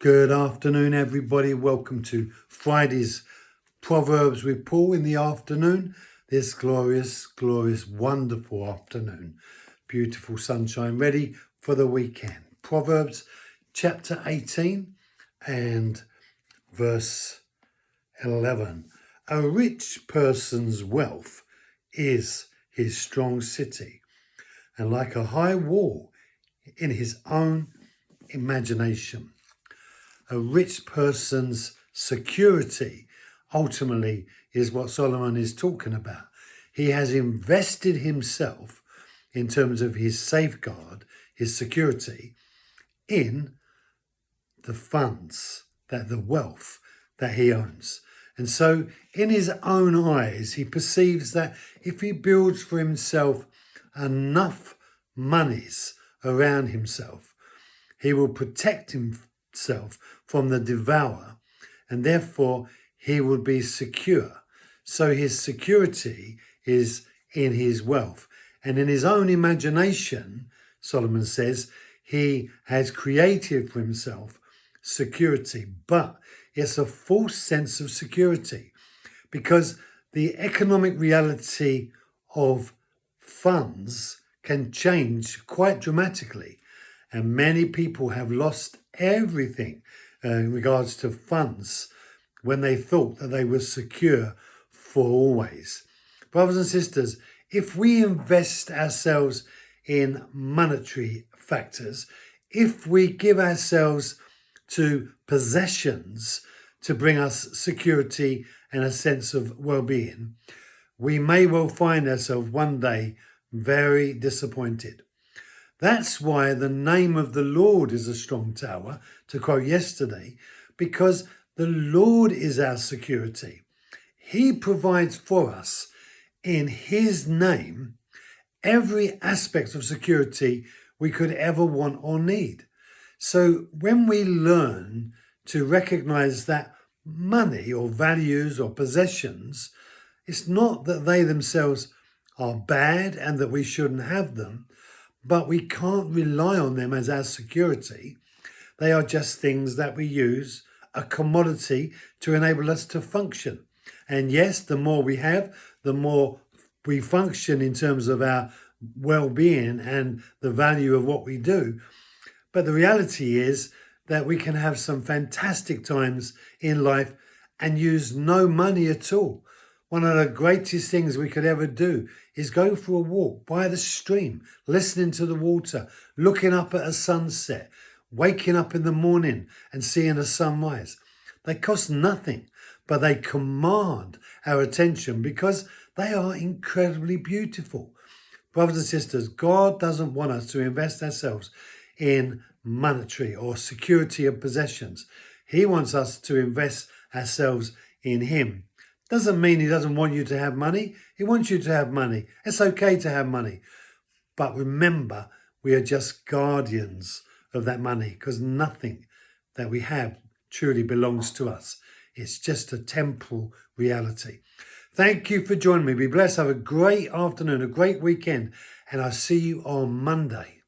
Good afternoon, everybody. Welcome to Friday's Proverbs with Paul in the afternoon. This glorious, wonderful afternoon. Beautiful sunshine, ready for the weekend. Proverbs chapter 18 and verse 11. A rich person's wealth is his strong city, and like a high wall in his own imagination. A rich person's security ultimately is what Solomon is talking about. He has invested himself in terms of his safeguard, his security, in the funds, the wealth that he owns. And so in his own eyes, he perceives that if he builds for himself enough monies around himself, he will protect himself from the devourer, and therefore he will be secure. So his security is in his wealth. And in his own imagination, Solomon says, he has created for himself security, but it's a false sense of security because the economic reality of funds can change quite dramatically. And many people have lost everything in regards to funds when they thought that they were secure for always. Brothers and sisters, if we invest ourselves in monetary factors, if we give ourselves to possessions to bring us security and a sense of well-being, we may well find ourselves one day very disappointed. That's why the name of the Lord is a strong tower, to quote yesterday, because the Lord is our security. He provides for us in his name every aspect of security we could ever want or need. So when we learn to recognize that money or values or possessions, it's not that they themselves are bad and that we shouldn't have them, but we can't rely on them as our security. They are just things that we use, a commodity to enable us to function. And yes, the more we have, the more we function in terms of our well-being and the value of what we do. But the reality is that we can have some fantastic times in life and use no money at all. One of the greatest things we could ever do is go for a walk by the stream, listening to the water, looking up at a sunset, waking up in the morning and seeing a sunrise. They cost nothing, but they command our attention because they are incredibly beautiful. Brothers and sisters, God doesn't want us to invest ourselves in monetary or security of possessions. He wants us to invest ourselves in him. Doesn't mean he doesn't want you to have money. He wants you to have money. It's okay to have money. But remember, we are just guardians of that money because nothing that we have truly belongs to us. It's just a temporal reality. Thank you for joining me. Be blessed. Have a great afternoon, a great weekend, and I'll see you on Monday.